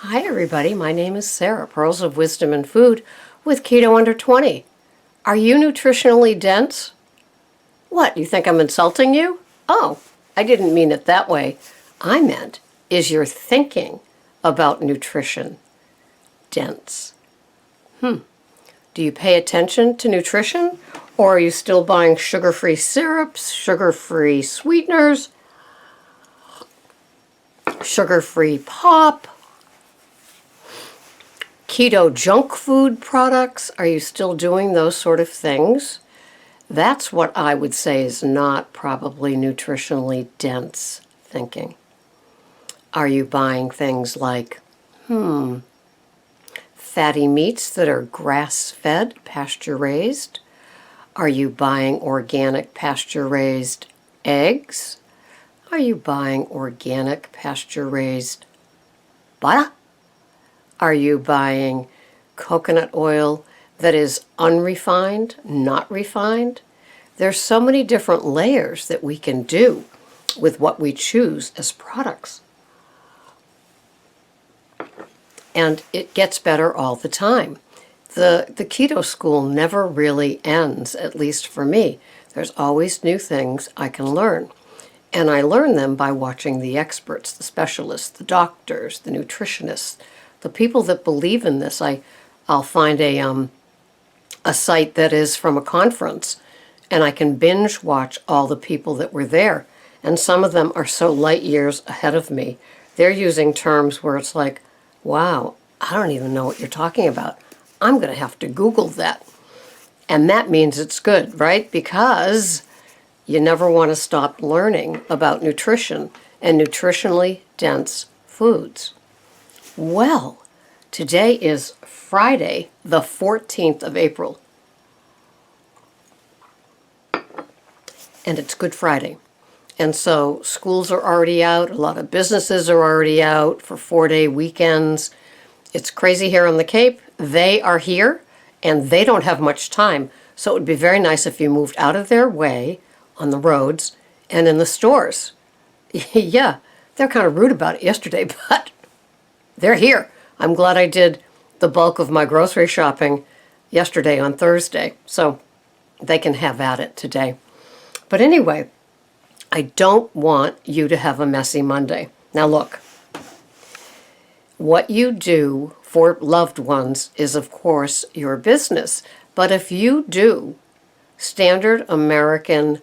Hi everybody, my name is Sarah, Pearls of Wisdom and Food with Keto Under 20. Are you nutritionally dense? What, you think I'm insulting you? Oh, I didn't mean it that way. I meant, is your thinking about nutrition dense? Do you pay attention to nutrition? Or are you still buying sugar-free syrups, sugar-free sweeteners, sugar-free pop, keto junk food products? Are you still doing those sort of things? That's what I would say is not probably nutritionally dense thinking. Are you buying things like, fatty meats that are grass-fed, pasture-raised? Are you buying organic pasture-raised eggs? Are you buying organic pasture-raised butter? Are you buying coconut oil that is unrefined, not refined? There's so many different layers that we can do with what we choose as products. And it gets better all the time. The keto school never really ends, at least for me. There's always new things I can learn. And I learn them by watching the experts, the specialists, the doctors, the nutritionists, the people that believe in this. I'll find a site that is from a conference, and I can binge watch all the people that were there. And some of them are so light years ahead of me. They're using terms where it's like, wow, I don't even know what you're talking about. I'm going to have to Google that. And that means it's good, right? Because you never want to stop learning about nutrition and nutritionally dense foods. Well, today is Friday, the 14th of April. And it's Good Friday. And so schools are already out. A lot of businesses are already out for 4-day weekends. It's crazy here on the Cape. They are here, and they don't have much time. So it would be very nice if you moved out of their way on the roads and in the stores. Yeah, they're kind of rude about it yesterday, but they're here. I'm glad I did the bulk of my grocery shopping yesterday on Thursday, so they can have at it today. But anyway, I don't want you to have a messy Monday. Now look, what you do for loved ones is, of course, your business. But if you do standard American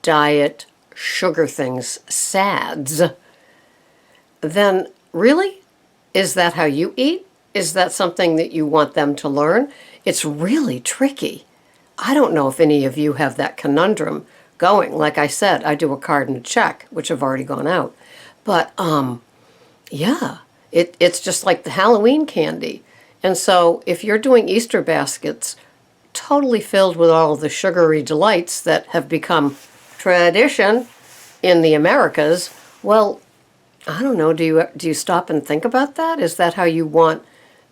diet sugar things, SADs, then really, is that how you eat? Is that something that you want them to learn? It's really tricky. I don't know if any of you have that conundrum going. Like I said, I do a card and a check, which have already gone out. But, yeah, it's just like the Halloween candy. And so if you're doing Easter baskets totally filled with all of the sugary delights that have become tradition in the Americas, well, I don't know, do you stop and think about that? Is that how you want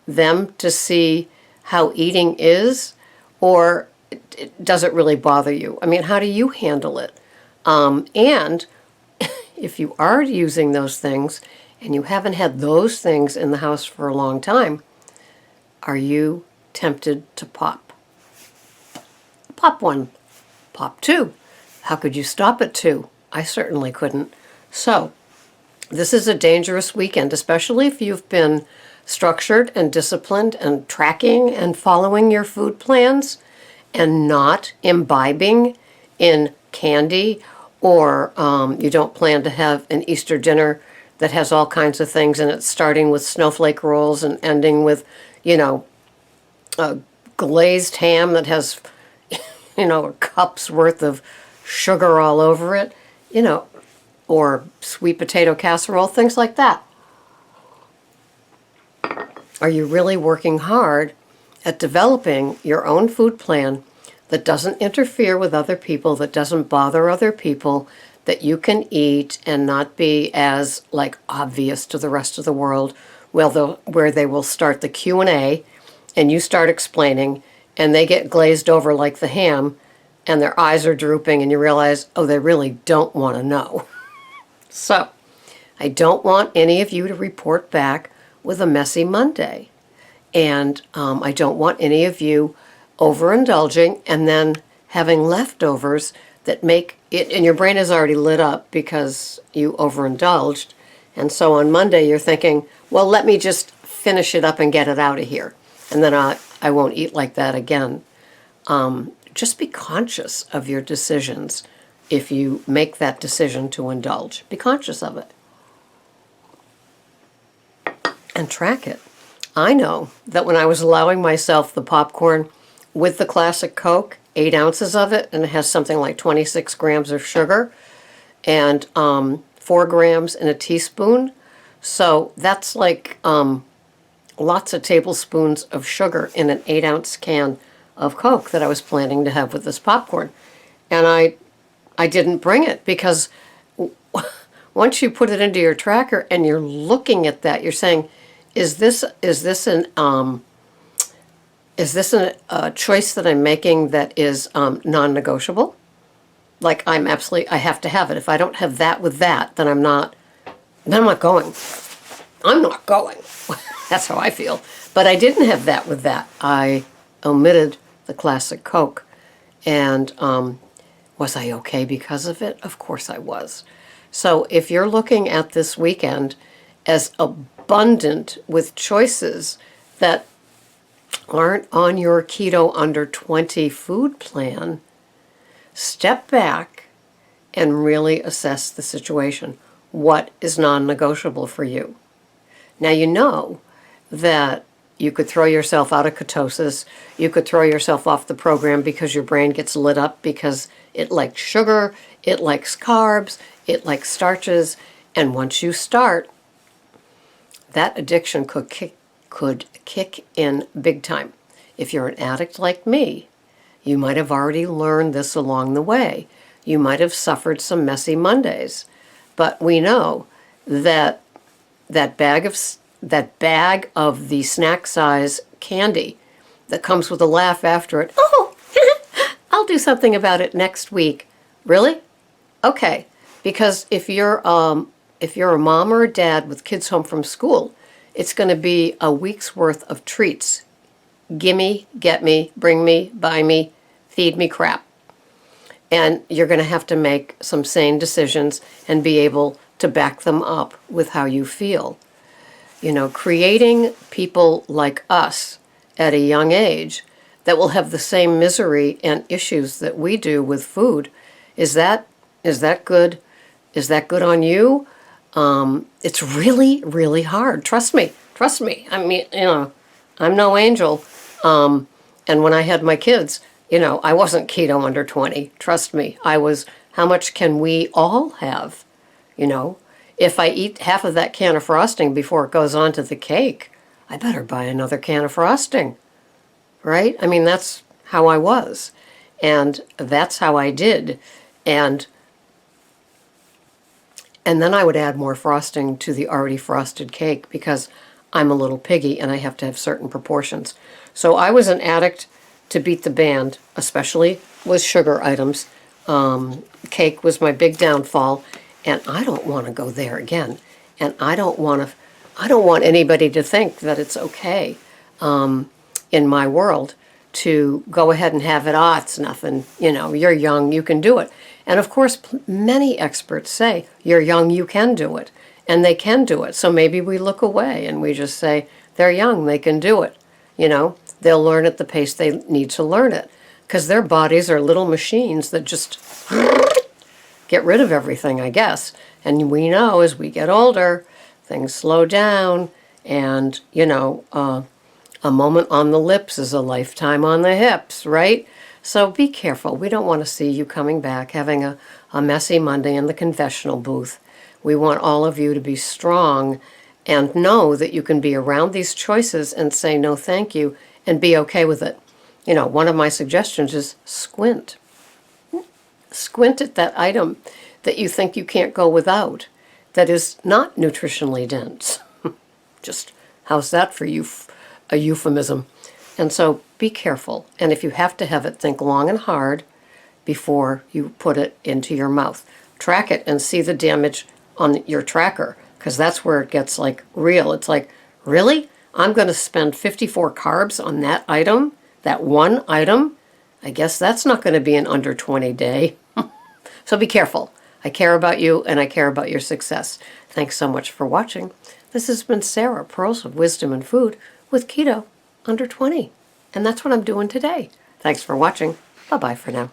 them to see how eating is? Or does it really bother you? I mean, how do you handle it? And if you are using those things and you haven't had those things in the house for a long time, are you tempted to pop? Pop one, pop two. How could you stop at two? I certainly couldn't. So, this is a dangerous weekend, especially if you've been structured and disciplined and tracking and following your food plans and not imbibing in candy, or you don't plan to have an Easter dinner that has all kinds of things in it, starting with snowflake rolls and ending with, a glazed ham that has, a cup's worth of sugar all over it, or sweet potato casserole, things like that. Are you really working hard at developing your own food plan that doesn't interfere with other people, that doesn't bother other people, that you can eat and not be as obvious to the rest of the world, where they will start the Q&A and you start explaining and they get glazed over like the ham and their eyes are drooping and you realize, oh, they really don't want to know. So I don't want any of you to report back with a messy Monday. And I don't want any of you overindulging and then having leftovers that make it, and your brain is already lit up because you overindulged. And so on Monday, you're thinking, well, let me just finish it up and get it out of here. And then I won't eat like that again. Just be conscious of your decisions if you make that decision to indulge. Be conscious of it. And track it. I know that when I was allowing myself the popcorn with the classic Coke, 8 ounces of it, and it has something like 26 grams of sugar, and 4 grams in a teaspoon. So that's like lots of tablespoons of sugar in an 8-ounce can of Coke that I was planning to have with this popcorn. And I didn't bring it because once you put it into your tracker and you're looking at that, you're saying, is this a choice that I'm making that is non-negotiable? Like I have to have it. If I don't have that with that, then I'm not going. I'm not going. That's how I feel. But I didn't have that with that. I omitted the classic Coke. And was I okay because of it? Of course I was. So if you're looking at this weekend as abundant with choices that aren't on your keto under 20 food plan, step back and really assess the situation. What is non-negotiable for you? Now you know that you could throw yourself out of ketosis. You could throw yourself off the program because your brain gets lit up because it likes sugar, it likes carbs, it likes starches, and once you start, that addiction could kick in big time. If you're an addict like me, you might have already learned this along the way. You might have suffered some messy Mondays. But we know that that bag of the snack size candy that comes with a laugh after it, oh, I'll do something about it next week. Really? Okay. Because if you're a mom or a dad with kids home from school, it's going to be a week's worth of treats. Gimme, get me, bring me, buy me, feed me crap. And you're going to have to make some sane decisions and be able to back them up with how you feel. You know, creating people like us at a young age that will have the same misery and issues that we do with food, is that good? Is that good on you? It's really, really hard. Trust me. I mean, you know, I'm no angel. And when I had my kids, you know, I wasn't keto under 20. Trust me. I was, how much can we all have? You know, if I eat half of that can of frosting before it goes on to the cake, I better buy another can of frosting. Right? I mean, that's how I was. And that's how I did. And then I would add more frosting to the already frosted cake because I'm a little piggy and I have to have certain proportions. So I was an addict to beat the band, especially with sugar items. Cake was my big downfall, and I don't want to go there again. And I don't want anybody to think that it's okay in my world to go ahead and have it. It's nothing. You know, you're young, you can do it. And of course, many experts say, you're young, you can do it. And they can do it. So maybe we look away and we just say, they're young, they can do it. You know, they'll learn at the pace they need to learn it. Because their bodies are little machines that just get rid of everything, I guess. And we know as we get older, things slow down. And, you know, a moment on the lips is a lifetime on the hips, right? So be careful. We don't want to see you coming back having a messy Monday in the confessional booth. We want all of you to be strong and know that you can be around these choices and say no thank you and be okay with it. You know, one of my suggestions is squint. Squint at that item that you think you can't go without, that is not nutritionally dense. Just, how's that for you? A euphemism. And so be careful. And if you have to have it, think long and hard before you put it into your mouth. Track it and see the damage on your tracker, because that's where it gets like real. It's like Really? I'm going to spend 54 carbs on that item, that one item? I guess that's not going to be an under 20 day. So be careful. I care about you and I care about your success. Thanks so much for watching. This has been Sarah, Pearls of Wisdom and Food with Keto Under 20. And that's what I'm doing today. Thanks for watching. Bye-bye for now.